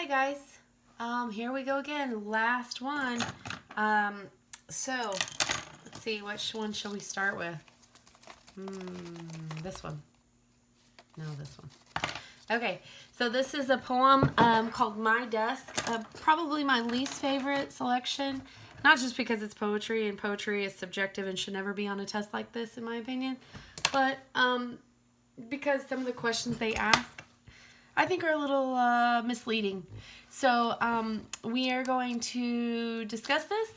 Hi guys, here we go again, last one. So let's see, which one shall we start with? This one. No, this one. Okay, so this is a poem called My Desk, probably my least favorite selection, not just because it's poetry, and poetry is subjective and should never be on a test like this in my opinion, but because some of the questions they ask I think are a little misleading. So we are going to discuss this,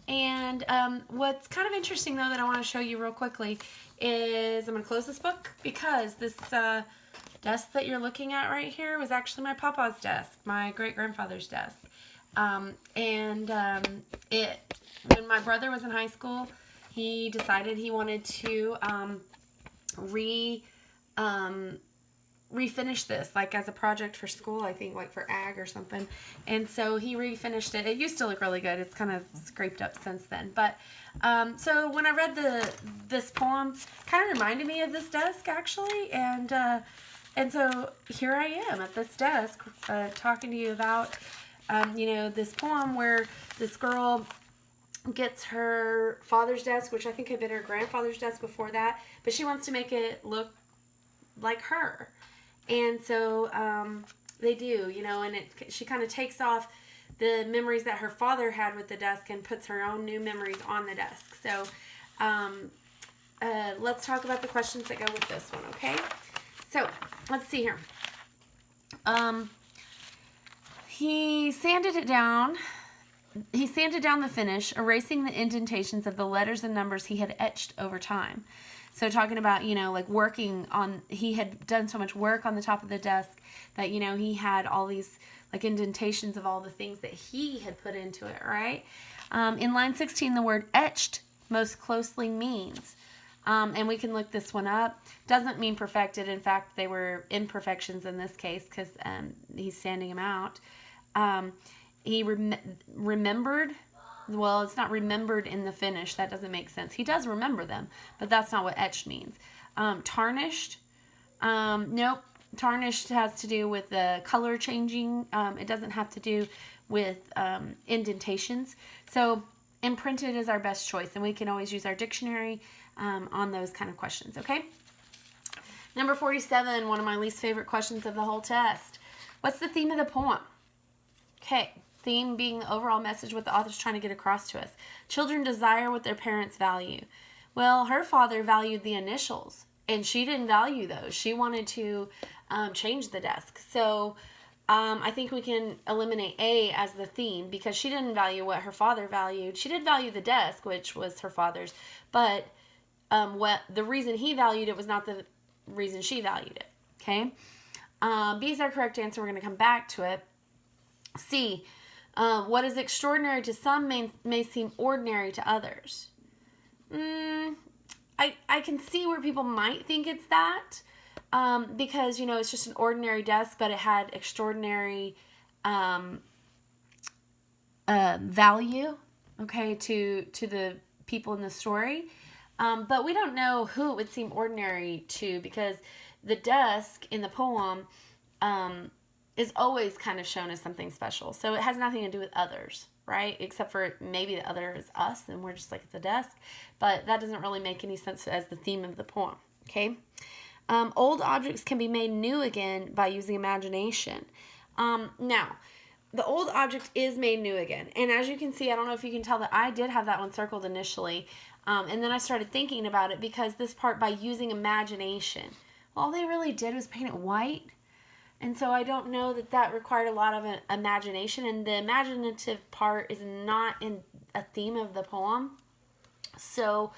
and what's kind of interesting though that I want to show you real quickly is I'm going to close this book because this desk that you're looking at right here was actually my papa's desk, my great-grandfather's desk. When my brother was in high school, he decided he wanted to refinish this, like as a project for school, I think, like for ag or something. And so he refinished it. It used to look really good. It's kind of scraped up since then. But so when I read this poem, kind of reminded me of this desk actually. And so here I am at this desk talking to you about this poem where this girl gets her father's desk, which I think had been her grandfather's desk before that, but she wants to make it look like her. And so they do, and she kind of takes off the memories that her father had with the desk and puts her own new memories on the desk. So let's talk about the questions that go with this one, okay? So let's see here. He sanded it down. He sanded down the finish, erasing the indentations of the letters and numbers he had etched over time. So talking about, like working on, he had done so much work on the top of the desk that, he had all these like indentations of all the things that he had put into it, right? In line 16, the word etched most closely means, and we can look this one up, doesn't mean perfected. In fact, they were imperfections in this case because he's sanding them out. He remembered. Well, it's not remembered in the finish. That doesn't make sense. He does remember them, but that's not what etched means. Tarnished. Nope. Tarnished has to do with the color changing. It doesn't have to do with indentations. So imprinted is our best choice, and we can always use our dictionary on those kind of questions, okay? Number 47, one of my least favorite questions of the whole test. What's the theme of the poem? Okay. Theme being the overall message, what the author's trying to get across to us. Children desire what their parents value. Well, her father valued the initials, and she didn't value those. She wanted to change the desk. So I think we can eliminate A as the theme because she didn't value what her father valued. She did value the desk, which was her father's, but what the reason he valued it was not the reason she valued it. Okay? B is our correct answer. We're going to come back to it. C. What is extraordinary to some may seem ordinary to others. I can see where people might think it's that because, it's just an ordinary desk, but it had extraordinary value, okay, to the people in the story. But we don't know who it would seem ordinary to because the desk in the poem is always kind of shown as something special. So it has nothing to do with others, right? Except for maybe the other is us, and we're just like, it's a desk. But that doesn't really make any sense as the theme of the poem, okay? Old objects can be made new again by using imagination. Now, the old object is made new again. And as you can see, I don't know if you can tell that I did have that one circled initially. And then I started thinking about it because this part, by using imagination, all they really did was paint it white. And so I don't know that required a lot of imagination. And the imaginative part is not in a theme of the poem. So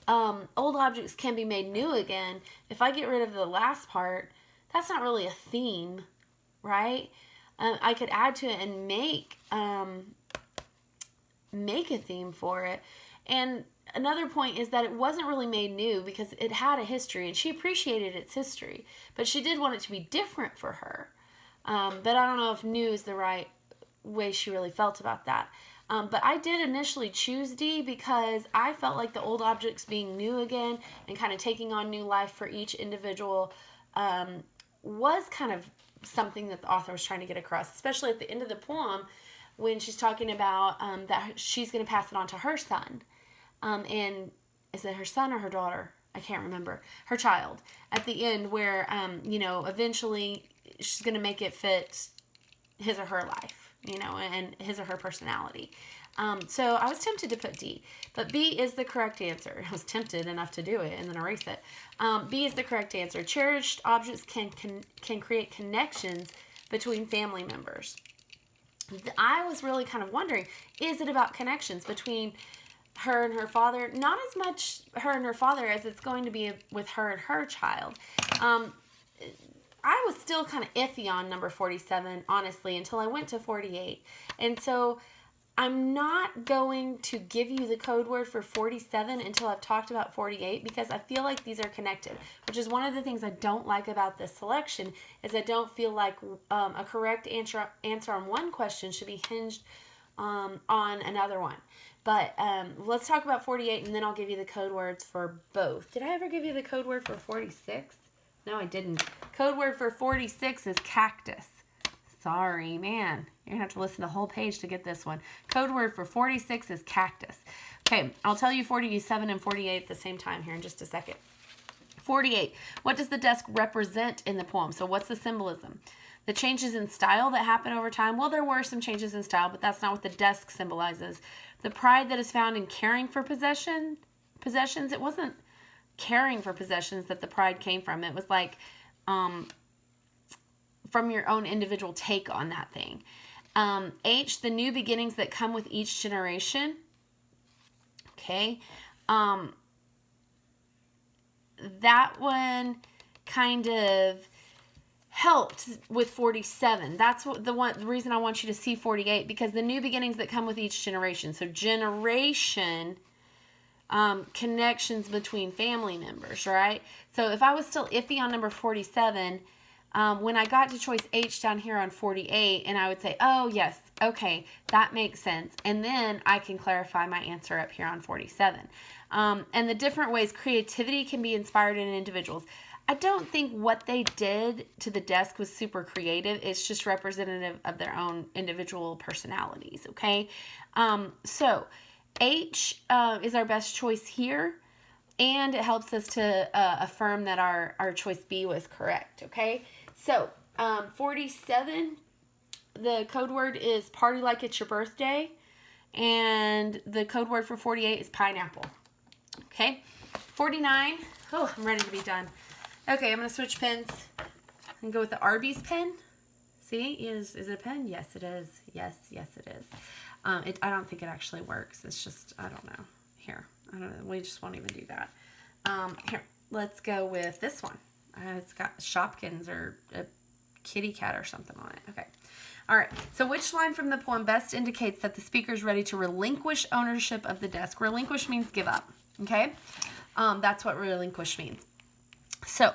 old objects can be made new again. If I get rid of the last part, that's not really a theme, right? I could add to it and make a theme for it. And another point is that it wasn't really made new because it had a history and she appreciated its history, but she did want it to be different for her. But I don't know if new is the right way she really felt about that. But I did initially choose D because I felt like the old objects being new again and kind of taking on new life for each individual was kind of something that the author was trying to get across, especially at the end of the poem when she's talking about that she's going to pass it on to her son. And is it her son or her daughter? I can't remember. Her child. At the end where, eventually she's going to make it fit his or her life, and his or her personality. So I was tempted to put D, but B is the correct answer. I was tempted enough to do it and then erase it. B is the correct answer. Cherished objects can create connections between family members. I was really kind of wondering, is it about connections between her and her father? Not as much her and her father as it's going to be with her and her child. I was still kind of iffy on number 47, honestly, until I went to 48. And so I'm not going to give you the code word for 47 until I've talked about 48, because I feel like these are connected, which is one of the things I don't like about this selection, is I don't feel like a correct answer on one question should be hinged on another one. But let's talk about 48, and then I'll give you the code words for both. Did I ever give you the code word for 46? No, I didn't. Code word for 46 is cactus. Sorry, man. You're going to have to listen to the whole page to get this one. Code word for 46 is cactus. Okay, I'll tell you 47 and 48 at the same time here in just a second. 48. What does the desk represent in the poem? So what's the symbolism? The changes in style that happen over time. Well, there were some changes in style, but that's not what the desk symbolizes. The pride that is found in caring for possessions. It wasn't caring for possessions that the pride came from. It was like from your own individual take on that thing. H, the new beginnings that come with each generation. Okay. That one kind of helped with 47. That's what the reason I want you to see 48, because the new beginnings that come with each generation. So generation, connections between family members, right? So if I was still iffy on number 47, when I got to choice H down here on 48, and I would say, oh, yes, okay, that makes sense. And then I can clarify my answer up here on 47. And the different ways creativity can be inspired in individuals. I don't think what they did to the desk was super creative. It's just representative of their own individual personalities, okay? So H is our best choice here, and it helps us to affirm that our choice B was correct, okay? So 47, the code word is party like it's your birthday, and the code word for 48 is pineapple, okay? 49, oh, I'm ready to be done. Okay, I'm going to switch pens and go with the Arby's pen. See, is it a pen? Yes, it is. Yes, it is. I don't think it actually works. It's just, I don't know. Here, I don't know. We just won't even do that. Here, let's go with this one. It's got Shopkins or a kitty cat or something on it. Okay. All right. So which line from the poem best indicates that the speaker is ready to relinquish ownership of the desk? Relinquish means give up. Okay. That's what relinquish means. So,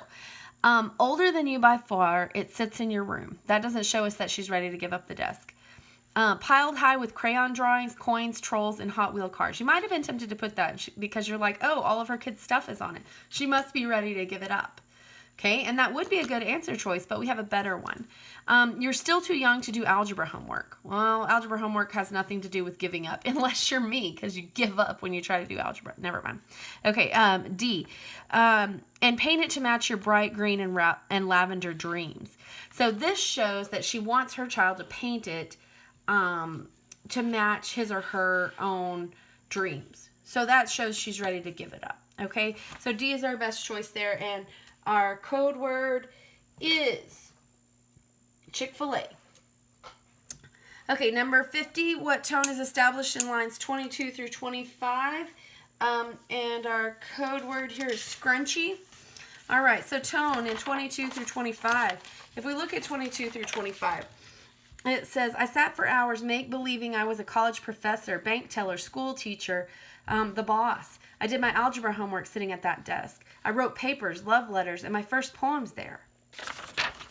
older than you by far, it sits in your room. That doesn't show us that she's ready to give up the desk. Piled high with crayon drawings, coins, trolls, and Hot Wheel cars. You might have been tempted to put that because you're like, oh, all of her kids' stuff is on it. She must be ready to give it up. Okay, and that would be a good answer choice, but we have a better one. You're still too young to do algebra homework. Well, algebra homework has nothing to do with giving up, unless you're me, because you give up when you try to do algebra. Never mind. Okay, D. And paint it to match your bright green and lavender dreams. So this shows that she wants her child to paint it to match his or her own dreams. So that shows she's ready to give it up. Okay, so D is our best choice there, and our code word is Chick-fil-A. Okay, number 50, what tone is established in lines 22 through 25? And our code word here is scrunchy. All right, so tone in 22 through 25. If we look at 22 through 25, it says, I sat for hours make-believing I was a college professor, bank teller, school teacher, the boss. I did my algebra homework sitting at that desk. I wrote papers, love letters, and my first poems there.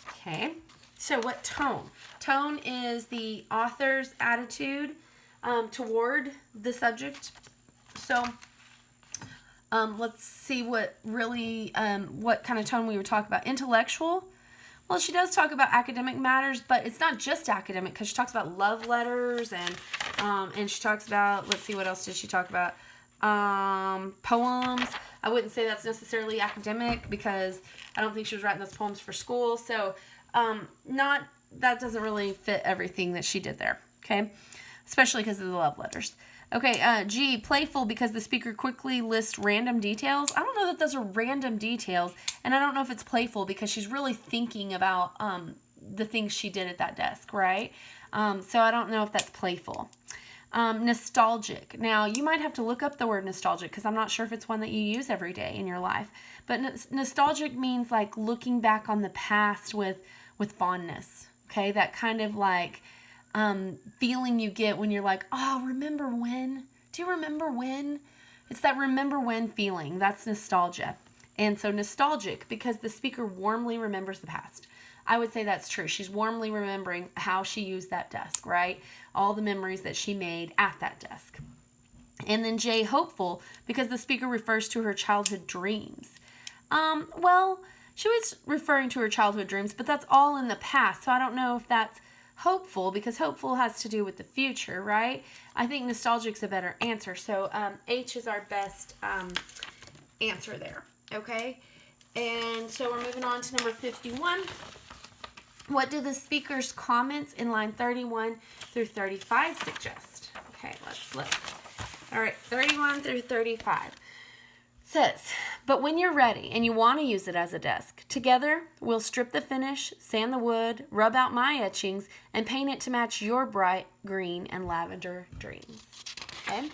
Okay, so what tone? Tone is the author's attitude toward the subject. So let's see what kind of tone we were talking about. Intellectual, Well, she does talk about academic matters, but it's not just academic, because she talks about love letters and she talks about, let's see, what else did she talk about? Poems. I wouldn't say that's necessarily academic, because I don't think she was writing those poems for school. So that doesn't really fit everything that she did there. Okay, especially because of the love letters. Okay, G, playful, because the speaker quickly lists random details. I don't know that those are random details, and I don't know if it's playful, because she's really thinking about the things she did at that desk, right? So I don't know if that's playful. Nostalgic. Now, you might have to look up the word nostalgic, because I'm not sure if it's one that you use every day in your life. But nostalgic means like looking back on the past with fondness, okay? That kind of like feeling you get when you're like, oh, remember when? Do you remember when? It's that remember when feeling. That's nostalgia. And so nostalgic, because the speaker warmly remembers the past. I would say that's true. She's warmly remembering how she used that desk, right? All the memories that she made at that desk. And then J, hopeful, because the speaker refers to her childhood dreams. Well, she was referring to her childhood dreams, but that's all in the past. So I don't know if that's hopeful, because hopeful has to do with the future, right? I think nostalgic's a better answer. So H is our best answer there, okay? And so we're moving on to number 51. What do the speaker's comments in line 31 through 35 suggest? Okay, let's flip. All right, 31 through 35. Says, but when you're ready and you want to use it as a desk, together we'll strip the finish, sand the wood, rub out my etchings, and paint it to match your bright green and lavender dreams. Okay?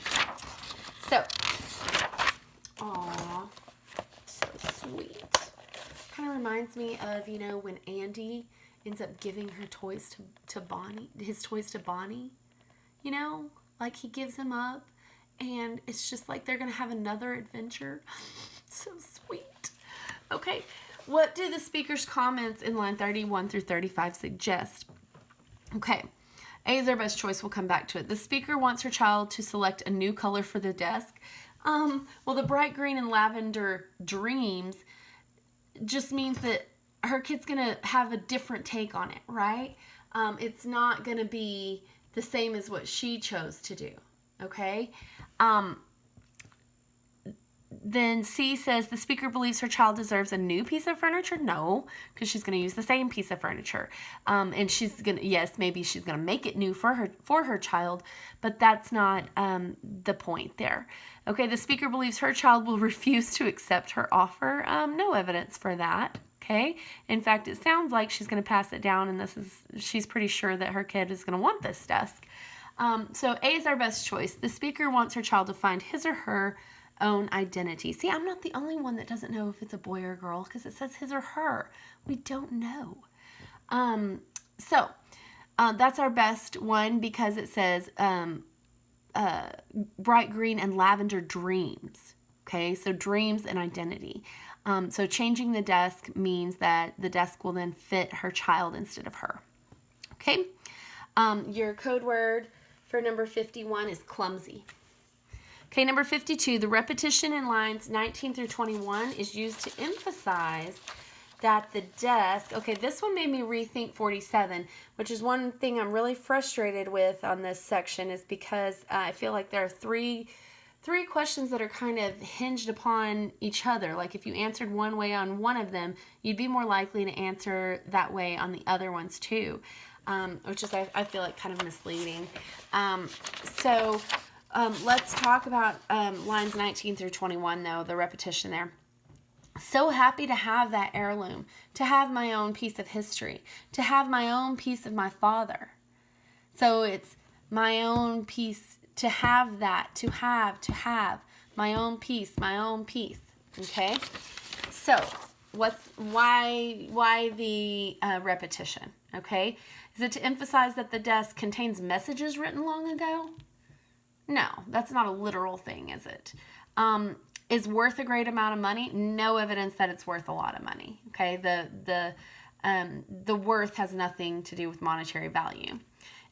So, aw, so sweet. Kind of reminds me of, you know, when Andy ends up giving her toys to Bonnie, his toys to Bonnie, you know, like he gives them up. And it's just like they're going to have another adventure. So sweet. Okay. What do the speaker's comments in line 31 through 35 suggest? Okay. A is our best choice. We'll come back to it. The speaker wants her child to select a new color for the desk. Well, the bright green and lavender dreams just means that her kid's going to have a different take on it, right? It's not going to be the same as what she chose to do. Okay. Then C says the speaker believes her child deserves a new piece of furniture. No, because she's going to use the same piece of furniture. And she's going to, yes, maybe she's going to make it new for her child, but that's not the point there. Okay, the speaker believes her child will refuse to accept her offer. No evidence for that. Okay, in fact, it sounds like she's going to pass it down, and she's pretty sure that her kid is going to want this desk. So A is our best choice. The speaker wants her child to find his or her own identity. See, I'm not the only one that doesn't know if it's a boy or a girl, because it says his or her. We don't know. So that's our best one, because it says bright green and lavender dreams. Okay, so dreams and identity. So changing the desk means that the desk will then fit her child instead of her. Okay, your code word for number 51 is clumsy. Okay, number 52, the repetition in lines 19 through 21 is used to emphasize that the desk, okay, this one made me rethink 47, which is one thing I'm really frustrated with on this section, is because I feel like there are three questions that are kind of hinged upon each other. Like if you answered one way on one of them, you'd be more likely to answer that way on the other ones too. Which is, I feel like, kind of misleading. So let's talk about lines 19 through 21, though, the repetition there. So happy to have that heirloom, to have my own piece of history, to have my own piece of my father. So it's my own piece, to have that, to have my own piece, okay? So why the repetition, okay? Is it to emphasize that the desk contains messages written long ago? No, that's not a literal thing, is it? Is worth a great amount of money? No evidence that it's worth a lot of money, okay? The worth has nothing to do with monetary value.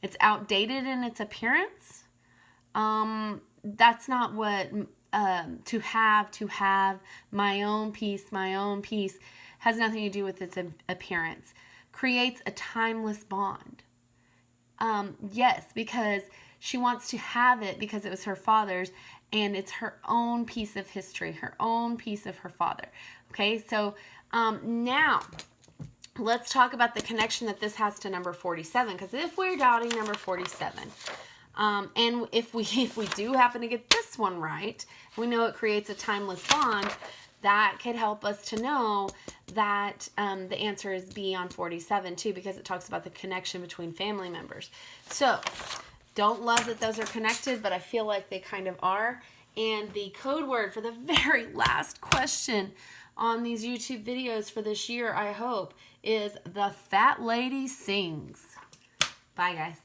It's outdated in its appearance. That's not what to have my own piece has nothing to do with its appearance. creates a timeless bond. Yes, because she wants to have it because it was her father's, and it's her own piece of history, her own piece of her father. Okay, so now let's talk about the connection that this has to number 47, because if we're doubting number 47, and if we do happen to get this one right, we know it creates a timeless bond, that could help us to know that the answer is B on 47 too, because it talks about the connection between family members. So don't love that those are connected, but I feel like they kind of are. And the code word for the very last question on these YouTube videos for this year, I hope, is the Fat Lady Sings. Bye, guys.